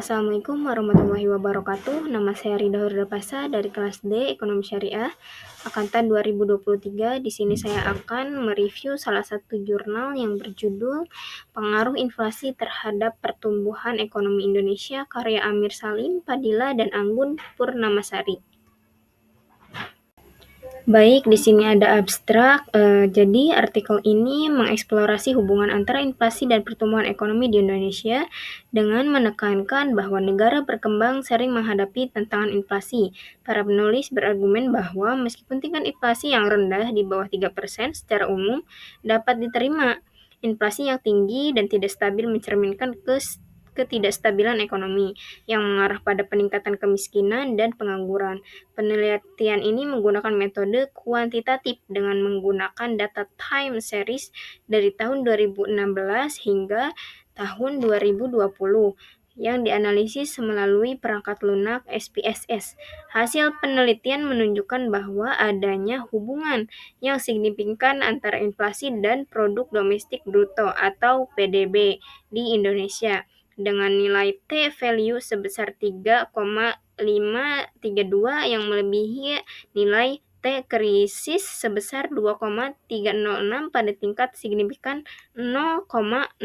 Assalamualaikum warahmatullahi wabarakatuh. Nama saya Rida Hurdapasa dari kelas D Ekonomi Syariah angkatan 2023. Di sini saya akan mereview salah satu jurnal yang berjudul Pengaruh Inflasi Terhadap Pertumbuhan Ekonomi Indonesia karya Amir Salim, Padilla, dan Anggun Purnamasari. Baik, di sini ada abstrak. Jadi artikel ini mengeksplorasi hubungan antara inflasi dan pertumbuhan ekonomi di Indonesia dengan menekankan bahwa negara berkembang sering menghadapi tantangan inflasi. Para penulis berargumen bahwa meskipun tingkat inflasi yang rendah di bawah 3% secara umum dapat diterima, inflasi yang tinggi dan tidak stabil mencerminkan ketidakstabilan ekonomi yang mengarah pada peningkatan kemiskinan dan pengangguran. Penelitian ini menggunakan metode kuantitatif dengan menggunakan data time series dari tahun 2016 hingga tahun 2020 yang dianalisis melalui perangkat lunak SPSS. Hasil penelitian menunjukkan bahwa adanya hubungan yang signifikan antara inflasi dan produk domestik bruto atau PDB di Indonesia dengan nilai T-value sebesar 3,532 yang melebihi nilai T krisis sebesar 2,306 pada tingkat signifikan 0,039.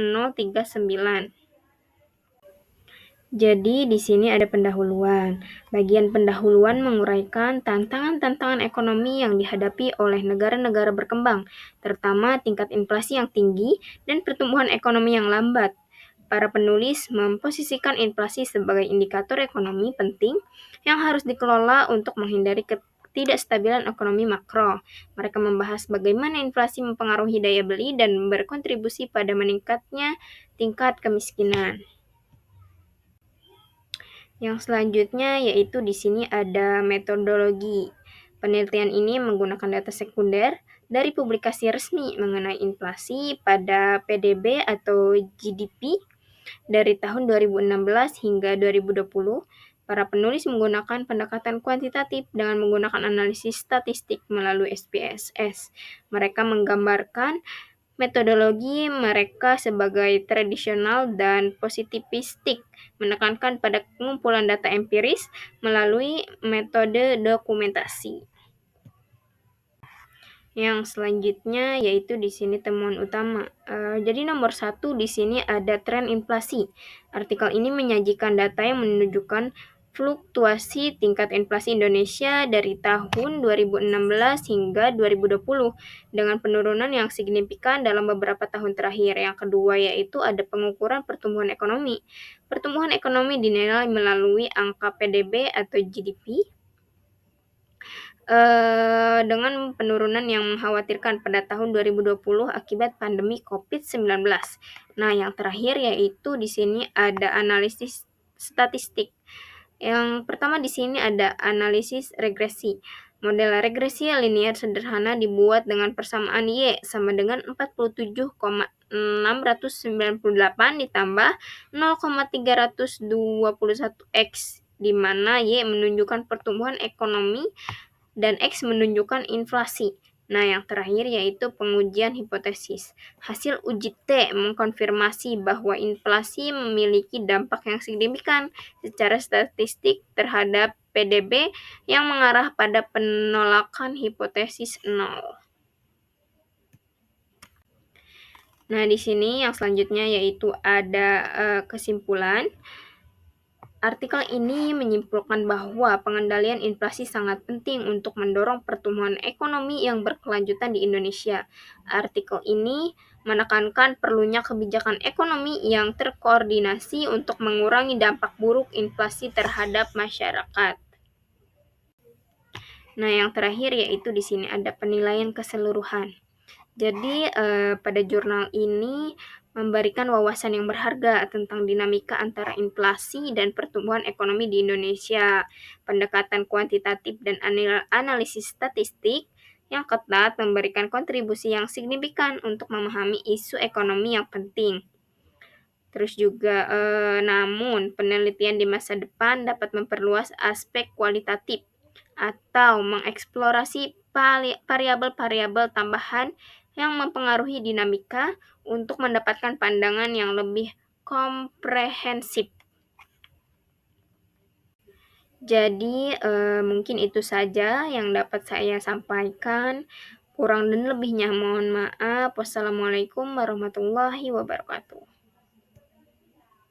Jadi di sini ada pendahuluan. Bagian pendahuluan menguraikan tantangan-tantangan ekonomi yang dihadapi oleh negara-negara berkembang, terutama tingkat inflasi yang tinggi dan pertumbuhan ekonomi yang lambat. Para penulis memposisikan inflasi sebagai indikator ekonomi penting yang harus dikelola untuk menghindari ketidakstabilan ekonomi makro. Mereka membahas bagaimana inflasi mempengaruhi daya beli dan berkontribusi pada meningkatnya tingkat kemiskinan. Yang selanjutnya yaitu di sini ada metodologi. Penelitian ini menggunakan data sekunder dari publikasi resmi mengenai inflasi pada PDB atau GDP dari tahun 2016 hingga 2020. Para penulis menggunakan pendekatan kuantitatif dengan menggunakan analisis statistik melalui SPSS. Mereka menggambarkan metodologi mereka sebagai tradisional dan positivistik, menekankan pada pengumpulan data empiris melalui metode dokumentasi. Yang selanjutnya yaitu di sini temuan utama. Jadi nomor 1 di sini ada tren inflasi. Artikel ini menyajikan data yang menunjukkan fluktuasi tingkat inflasi Indonesia dari tahun 2016 hingga 2020 dengan penurunan yang signifikan dalam beberapa tahun terakhir. Yang kedua yaitu ada pengukuran pertumbuhan ekonomi. Pertumbuhan ekonomi dinilai melalui angka PDB atau GDP dengan penurunan yang mengkhawatirkan pada tahun 2020 akibat pandemi COVID-19. Nah, yang terakhir yaitu di sini ada analisis statistik. Yang pertama di sini ada analisis regresi. Model regresi linear sederhana dibuat dengan persamaan Y sama dengan 47,698 ditambah 0,321 X, di mana Y menunjukkan pertumbuhan ekonomi dan X menunjukkan inflasi. Nah, yang terakhir yaitu pengujian hipotesis. Hasil uji T mengkonfirmasi bahwa inflasi memiliki dampak yang signifikan secara statistik terhadap PDB yang mengarah pada penolakan hipotesis nol. Nah, di sini yang selanjutnya yaitu ada kesimpulan. Artikel ini menyimpulkan bahwa pengendalian inflasi sangat penting untuk mendorong pertumbuhan ekonomi yang berkelanjutan di Indonesia. Artikel ini menekankan perlunya kebijakan ekonomi yang terkoordinasi untuk mengurangi dampak buruk inflasi terhadap masyarakat. Nah, yang terakhir yaitu di sini ada penilaian keseluruhan. Jadi pada jurnal ini memberikan wawasan yang berharga tentang dinamika antara inflasi dan pertumbuhan ekonomi di Indonesia. Pendekatan kuantitatif dan analisis statistik yang ketat memberikan kontribusi yang signifikan untuk memahami isu ekonomi yang penting. Terus juga namun penelitian di masa depan dapat memperluas aspek kualitatif atau mengeksplorasi variabel-variabel tambahan yang mempengaruhi dinamika untuk mendapatkan pandangan yang lebih komprehensif. Jadi, mungkin itu saja yang dapat saya sampaikan. Kurang dan lebihnya mohon maaf. Wassalamualaikum warahmatullahi wabarakatuh.